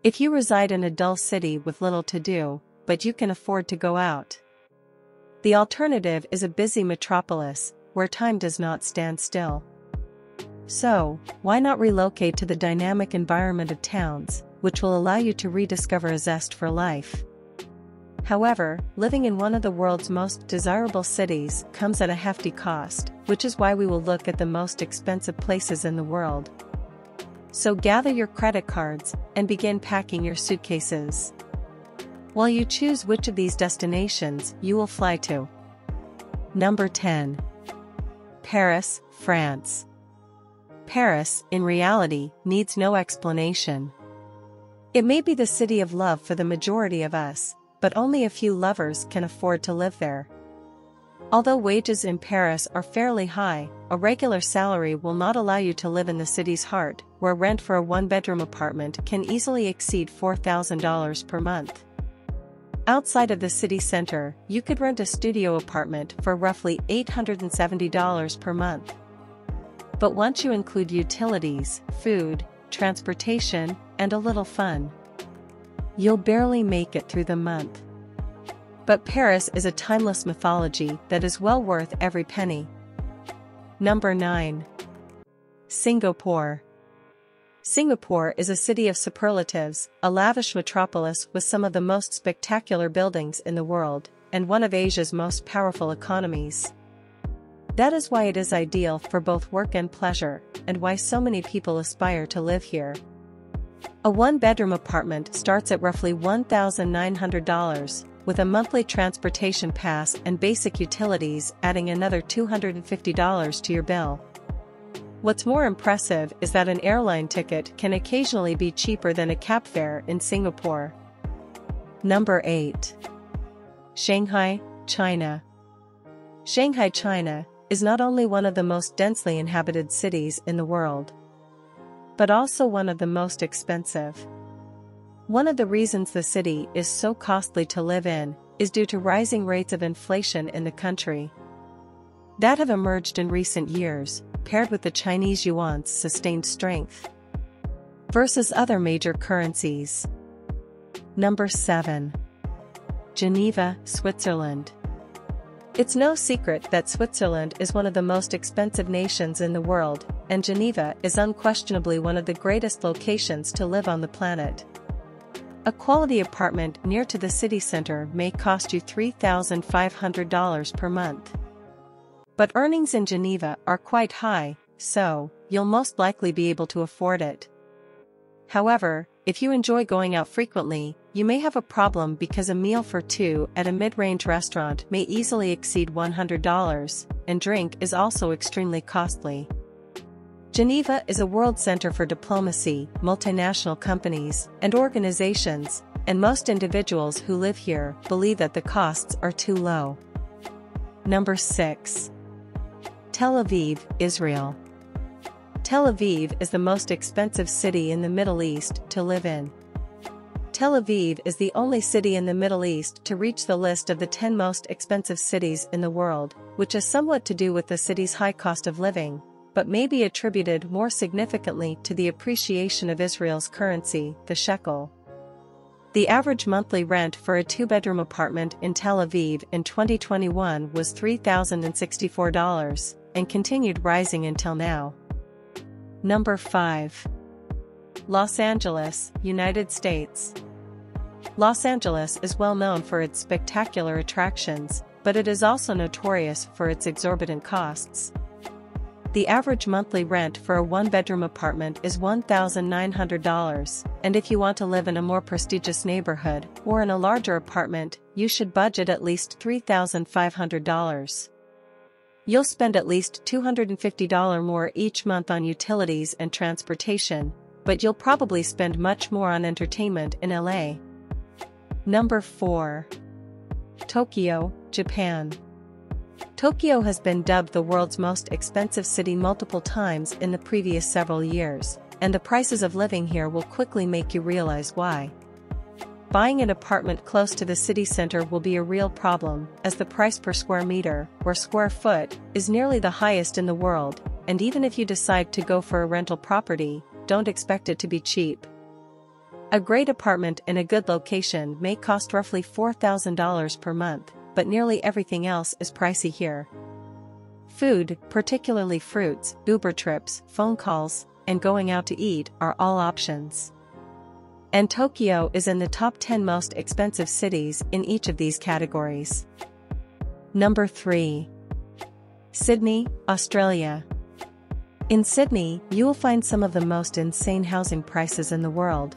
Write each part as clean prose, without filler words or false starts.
If you reside in a dull city with little to do, but you can afford to go out. The alternative is a busy metropolis, where time does not stand still. So, why not relocate to the dynamic environment of towns, which will allow you to rediscover a zest for life? However, living in one of the world's most desirable cities comes at a hefty cost, which is why we will look at the most expensive places in the world. So gather your credit cards and begin packing your suitcases, while you choose which of these destinations you will fly to. Number 10. Paris, France. Paris, in reality, needs no explanation. It may be the city of love for the majority of us, but only a few lovers can afford to live there. Although wages in Paris are fairly high, a regular salary will not allow you to live in the city's heart, where rent for a one-bedroom apartment can easily exceed $4,000 per month. Outside of the city center, you could rent a studio apartment for roughly $870 per month. But once you include utilities, food, transportation, and a little fun, you'll barely make it through the month. But Paris is a timeless mythology that is well worth every penny. Number 9. Singapore. Singapore is a city of superlatives, a lavish metropolis with some of the most spectacular buildings in the world, and one of Asia's most powerful economies. That is why it is ideal for both work and pleasure, and why so many people aspire to live here. A one-bedroom apartment starts at roughly $1,900, with a monthly transportation pass and basic utilities adding another $250 to your bill. What's more impressive is that an airline ticket can occasionally be cheaper than a cab fare in Singapore. Number 8. Shanghai, China. Shanghai, China, is not only one of the most densely inhabited cities in the world, but also one of the most expensive. One of the reasons the city is so costly to live in is due to rising rates of inflation in the country that have emerged in recent years, paired with the Chinese yuan's sustained strength versus other major currencies. Number 7. Geneva, Switzerland. It's no secret that Switzerland is one of the most expensive nations in the world, and Geneva is unquestionably one of the greatest locations to live on the planet. A quality apartment near to the city center may cost you $3,500 per month. But earnings in Geneva are quite high, so you'll most likely be able to afford it. However, if you enjoy going out frequently, you may have a problem because a meal for two at a mid-range restaurant may easily exceed $100, and drink is also extremely costly. Geneva is a world center for diplomacy, multinational companies, and organizations, and most individuals who live here believe that the costs are too low. Number 6. Tel Aviv, Israel. Tel Aviv is the most expensive city in the Middle East to live in. Tel Aviv is the only city in the Middle East to reach the list of the 10 most expensive cities in the world, which has somewhat to do with the city's high cost of living, but may be attributed more significantly to the appreciation of Israel's currency, the shekel. The average monthly rent for a two-bedroom apartment in Tel Aviv in 2021 was $3,064, and continued rising until now. Number 5. Los Angeles, United States. Los Angeles is well known for its spectacular attractions, but it is also notorious for its exorbitant costs. The average monthly rent for a one-bedroom apartment is $1,900, and if you want to live in a more prestigious neighborhood or in a larger apartment, you should budget at least $3,500. You'll spend at least $250 more each month on utilities and transportation, but you'll probably spend much more on entertainment in LA. Number 4. Tokyo, Japan. Tokyo has been dubbed the world's most expensive city multiple times in the previous several years, and the prices of living here will quickly make you realize why. Buying an apartment close to the city center will be a real problem, as the price per square meter, or square foot, is nearly the highest in the world, and even if you decide to go for a rental property, don't expect it to be cheap. A great apartment in a good location may cost roughly $4,000 per month, but nearly everything else is pricey here. Food, particularly fruits, Uber trips, phone calls, and going out to eat are all options. And Tokyo is in the top 10 most expensive cities in each of these categories. Number 3. Sydney, Australia. In Sydney, you will find some of the most insane housing prices in the world.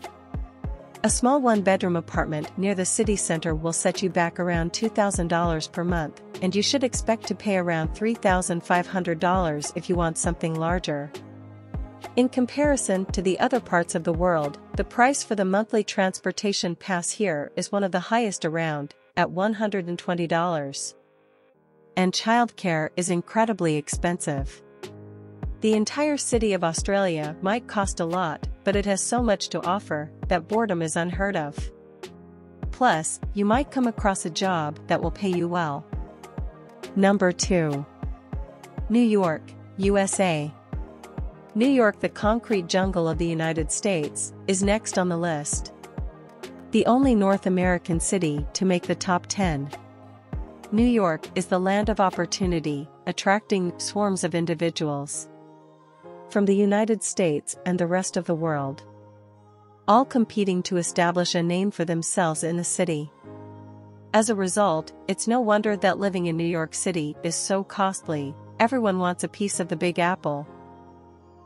A small one-bedroom apartment near the city center will set you back around $2,000 per month, and you should expect to pay around $3,500 if you want something larger. In comparison to the other parts of the world, the price for the monthly transportation pass here is one of the highest around, at $120. And childcare is incredibly expensive. The entire city of Australia might cost a lot, but it has so much to offer that boredom is unheard of. Plus, you might come across a job that will pay you well. Number 2. New York, USA. New York, the concrete jungle of the United States, is next on the list. The only North American city to make the top 10. New York is the land of opportunity, attracting swarms of individuals from the United States and the rest of the world, all competing to establish a name for themselves in the city. As a result, it's no wonder that living in New York City is so costly. Everyone wants a piece of the Big Apple.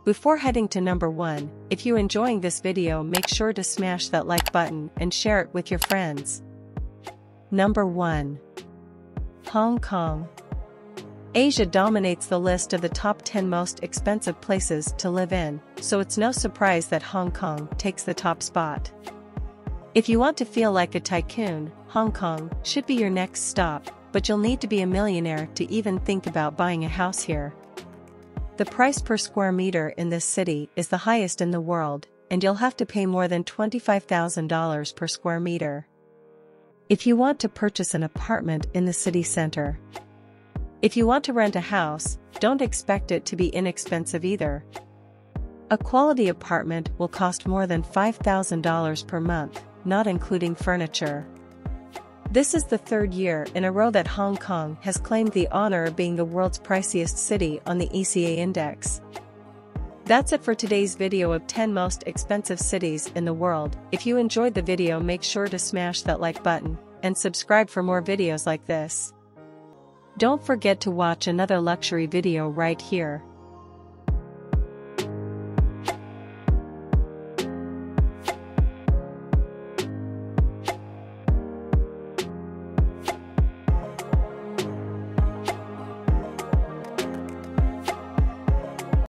Before heading to number 1, if you're enjoying this video, make sure to smash that like button and share it with your friends. Number 1. Hong Kong. Asia dominates the list of the top 10 most expensive places to live in, so it's no surprise that Hong Kong takes the top spot. If you want to feel like a tycoon, Hong Kong should be your next stop, but you'll need to be a millionaire to even think about buying a house here. The price per square meter in this city is the highest in the world, and you'll have to pay more than $25,000 per square meter if you want to purchase an apartment in the city center. If you want to rent a house, don't expect it to be inexpensive either. A quality apartment will cost more than $5,000 per month, not including furniture. This is the third year in a row that Hong Kong has claimed the honor of being the world's priciest city on the ECA index. That's it for today's video of 10 most expensive cities in the world. If you enjoyed the video, make sure to smash that like button and subscribe for more videos like this. Don't forget to watch another luxury video right here.